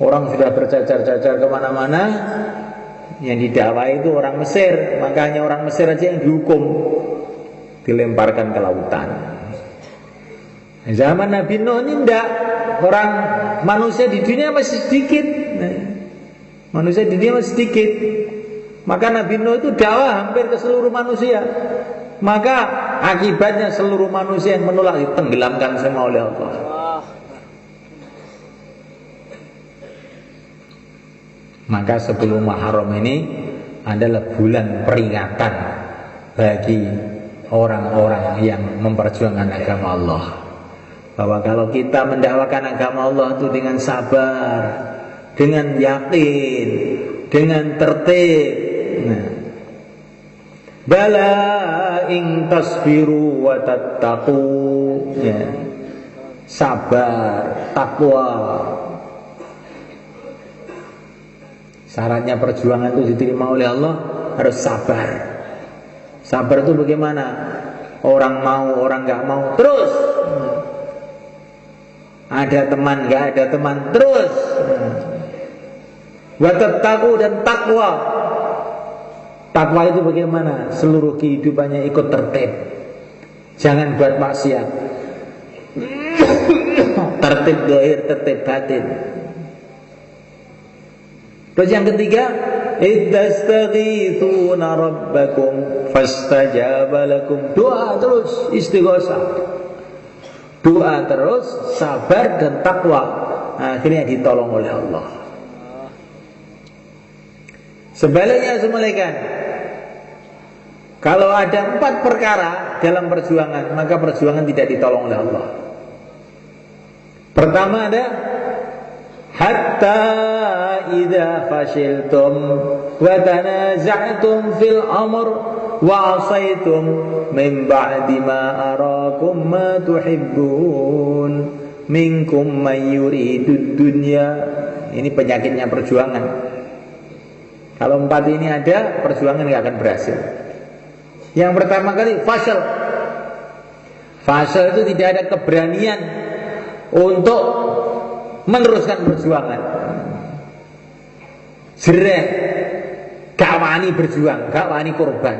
orang sudah bercacar-cacar kemana-mana. Yang didakwai itu orang Mesir, makanya orang Mesir aja yang dihukum, dilemparkan ke lautan. Zaman Nabi Nuh ini enggak, orang manusia di dunia masih sedikit. Manusia di dunia masih sedikit. Maka Nabi Nuh itu dakwah hampir ke seluruh manusia. Maka akibatnya seluruh manusia yang menolak ditenggelamkan semua oleh Allah. Maka 10 Muharram ini adalah bulan peringatan bagi orang-orang yang memperjuangkan agama Allah. Bahwa kalau kita mendakwakan agama Allah itu dengan sabar, dengan yakin, dengan tertib. Bala in tasbiru wa tattaqu, ya. Sabar, takwa. Syaratnya perjuangan itu diterima oleh Allah harus sabar. Sabar itu bagaimana? Orang mau, orang nggak mau, terus. Ada teman, nggak ada teman, terus. Wa tattaqu dan takwa. Takwa itu bagaimana? Seluruh kehidupannya ikut tertib. Jangan buat maksiat. Tertib zahir, tertib batin. Terus yang ketiga, ittastaghithuna rabbakum fastajaba lakum. Doa terus, istighosah. Doa terus, sabar dan takwa. Akhirnya ditolong oleh Allah. Sebaliknya semalaikan, kalau ada 4 perkara dalam perjuangan, maka perjuangan tidak ditolong oleh Allah. Pertama ada hatta idza fashiltum wa tanaza'tum fil amr wa 'asaitum min ba'di ma arakum ma tuhibbun minkum mayyuridud dunya. Ini penyakitnya perjuangan. Kalau 4 ini ada, perjuangan gak akan berhasil. Yang pertama kali fasal. Fasal itu tidak ada keberanian untuk meneruskan perjuangan. Jereh, gak wani berjuang, gak wani korban.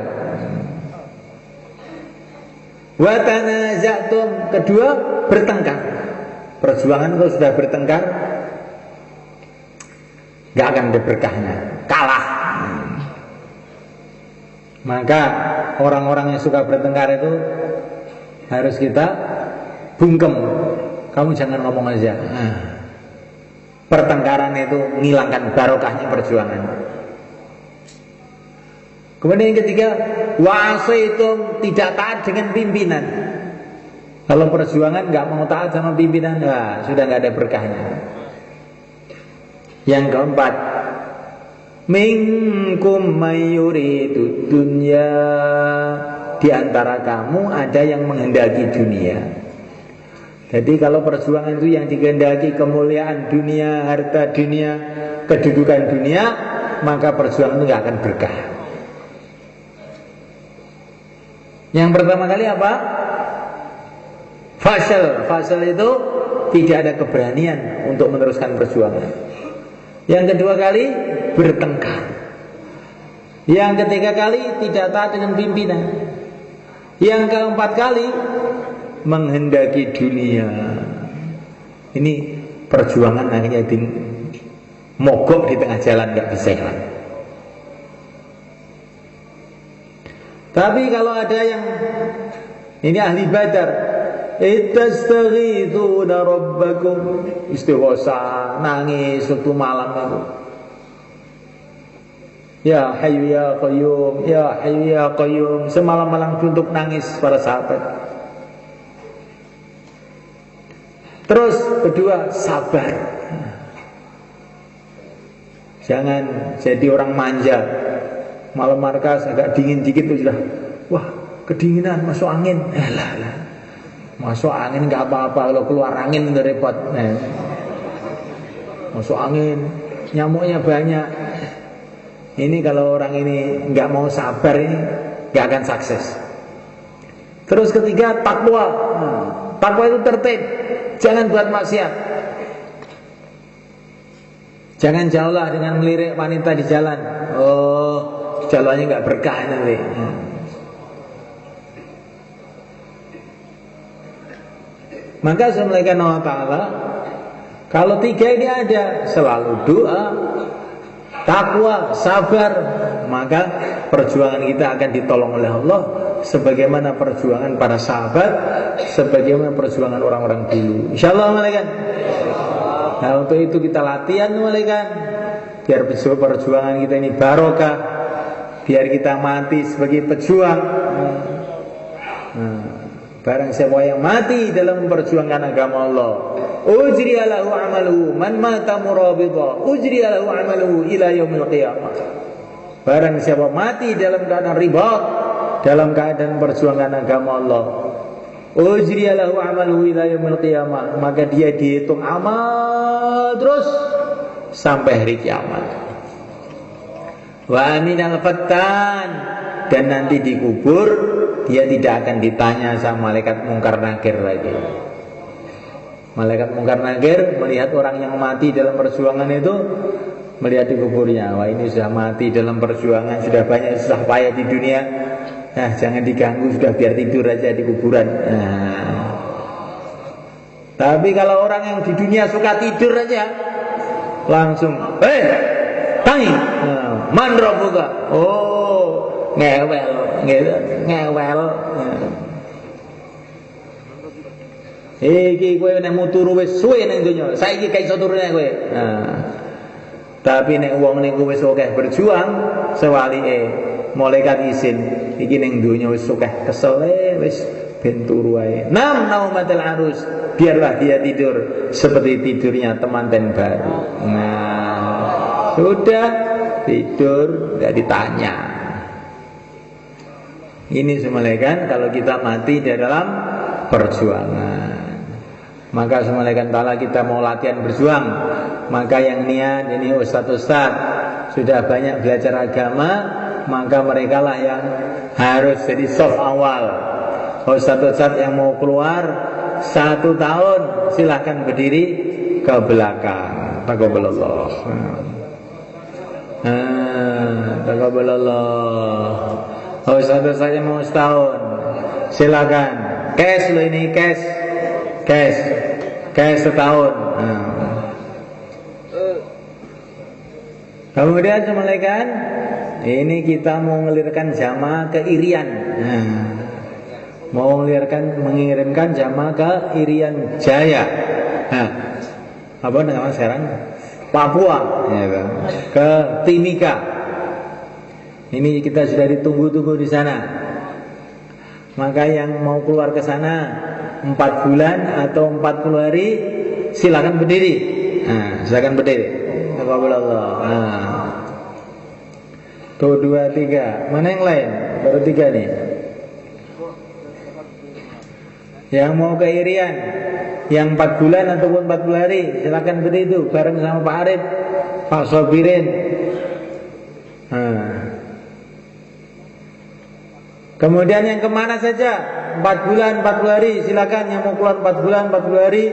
Wa tanazatum, kedua bertengkar. Perjuangan kalau sudah bertengkar gak akan ada berkahnya, kalah. Maka orang-orang yang suka bertengkar itu harus kita bungkem. Kamu jangan ngomong aja. Pertengkaran itu menghilangkan barokahnya perjuangan. Kemudian yang ketiga, wa'asaitum, tidak taat dengan pimpinan. Kalau perjuangan nggak mau taat sama pimpinan, sudah nggak ada berkahnya. Yang keempat, minkum mayyuridu dunya, di antara kamu ada yang menghendaki dunia. Jadi kalau perjuangan itu yang dikehendaki kemuliaan dunia, harta dunia, kedudukan dunia, maka perjuangan itu nggak akan berkah. Yang pertama kali apa? Fasal. Fasal itu tidak ada keberanian untuk meneruskan perjuangan. Yang kedua kali bertengkar. Yang ketiga kali tidak taat dengan pimpinan. Yang keempat kali menghendaki dunia. Ini perjuangan akhirnya mogok di tengah jalan, nggak bisa jalan. Tapi kalau ada yang ini ahli Badar, ittastaghithuna rabbakum, istighosah, nangis waktu malam itu. Ya Hayyu ya Qayyum, ya Hayyu ya Qayyum, semalam-malam suntuk nangis para sahabat. Terus kedua, sabar. Jangan jadi orang manja. Malam markas agak dingin dikit tuh sudah, wah kedinginan, masuk angin. Lah. Masuk angin nggak apa-apa, kalau keluar angin udah repot. Masuk angin, nyamuknya banyak. Ini kalau orang ini nggak mau sabar, ini nggak akan sukses. Terus ketiga, takwa. Takwa itu tertib, jangan buat maksiat. Jangan jauhlah dengan melirik wanita di jalan. Jalannya nggak berkah nanti. Maka Assalamualaikum Allah Ta'ala, kalau tiga ini ada, selalu doa, takwa, sabar, maka perjuangan kita akan ditolong oleh Allah, sebagaimana perjuangan para sahabat, sebagaimana perjuangan orang-orang dulu. InsyaAllah malaikat. Nah untuk itu kita latihan malaikat, biar perjuangan kita ini barokah, biar kita mati sebagai pejuang. Barang siapa yang mati dalam memperjuangkan agama Allah, ujriya lahu amaluhu, man mata murabita ujriya lahu amaluhu ila yaumil qiyamah. Barang siapa mati dalam keadaan ribat, dalam keadaan perjuangan agama Allah, ujriya lahu amaluhu ila yaumil qiyamah, maka dia dihitung amal terus sampai hari kiamat. Wa aminal fattan, dan nanti dikubur dia tidak akan ditanya sama malaikat mungkar nakir lagi. Malaikat mungkar nakir melihat orang yang mati dalam perjuangan itu, melihat di kuburnya, wah ini sudah mati dalam perjuangan, sudah banyak susah payah di dunia, nah jangan diganggu, sudah biar tidur aja di kuburan. Tapi kalau orang yang di dunia suka tidur aja, langsung tangi, man rabbuka, ngewel gitu, ngewel. Iki kowe nek muturu wis suwe ning donya, saiki gak iso turune kowe. Tapi nek wong niku wis akeh berjuang, sewalike malaikat izin, iki ning donya wis akeh kesele, wis ben turu wae. Naumatul arus, biarlah dia tidur seperti tidurnya temanten baru. Nah, sudah tidur enggak ditanya. Ini semalekan kalau kita mati di dalam perjuangan. Maka semalakan ta'ala kita mau latihan berjuang, maka yang niat ini ustadz-ustadz sudah banyak belajar agama, maka mereka lah yang harus jadi soft awal. Ustadz-ustadz yang mau keluar 1 tahun silahkan berdiri ke belakang. Taqabbalallah. Taqabbalallah. Ustadz-ustadz yang mau setahun silakan. Cash lo ini, cash setahun. Kemudian semalakan ini kita mau mengirimkan jamaah ke Irian. Mau mengirimkan jamaah ke Irian Jaya. Apa namanya sekarang? Papua, ya kan? Ke Timika. Ini kita sudah ditunggu-tunggu di sana. Maka yang mau keluar ke sana 4 bulan atau 40 hari silakan berdiri. Silakan berdiri. Alhamdulillah. Tuh 2, 3. Mana yang lain? Baru 3 nih. Yang mau ke Irian, yang 4 bulan ataupun 40 hari silakan berdiri itu bareng sama Pak Arif, Pak Sobirin. Kemudian yang kemana saja 4 bulan 40 hari silakan. Yang mau keluar 4 bulan 40 hari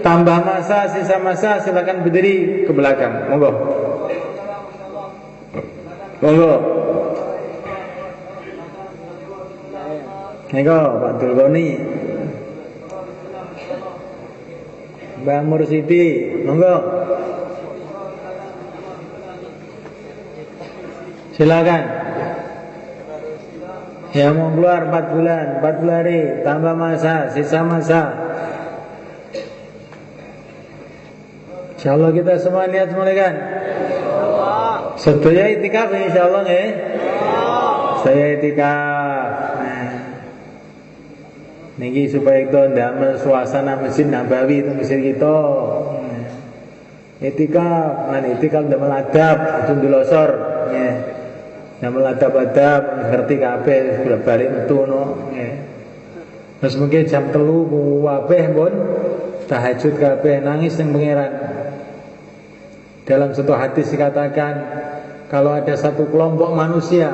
tambah masa, sisa masa silakan berdiri ke belakang. Monggo. Nego Pak Dulgoni, Mbak Mursidi, monggo. Silakan. Ya mau keluar 4 bulan 40 hari tambah masa, sisa masa. Insyaallah kita semua niat semulakan. Sedaya itikaf insyaallah nggih. Saya itikaf. Niki supaya kita ndamel suasana Masjid Nabawi itu masjid kita. Itikaf, itikaf ndamel adab, jundulosor nggih. Ndamel adab-adab ngerti kabeh sudah balik metu no nggih. Terus mungkin jam 3 kabeh pun tahajud kabeh nangis ning pangeran. Dalam satu hadis dikatakan kalau ada satu kelompok manusia,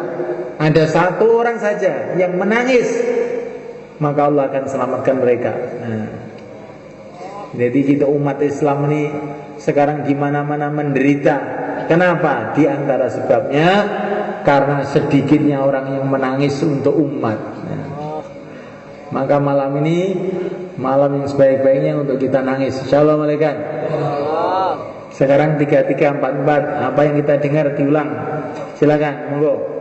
ada 1 orang saja yang menangis, maka Allah akan selamatkan mereka. Jadi kita umat Islam ini sekarang di mana-mana menderita. Kenapa? Di antara sebabnya karena sedikitnya orang yang menangis untuk umat. Maka malam ini malam yang sebaik-baiknya untuk kita nangis. Insyaallah malaikat. Sekarang 3, 3, 4, 4. Apa yang kita dengar diulang. Silakan, monggo.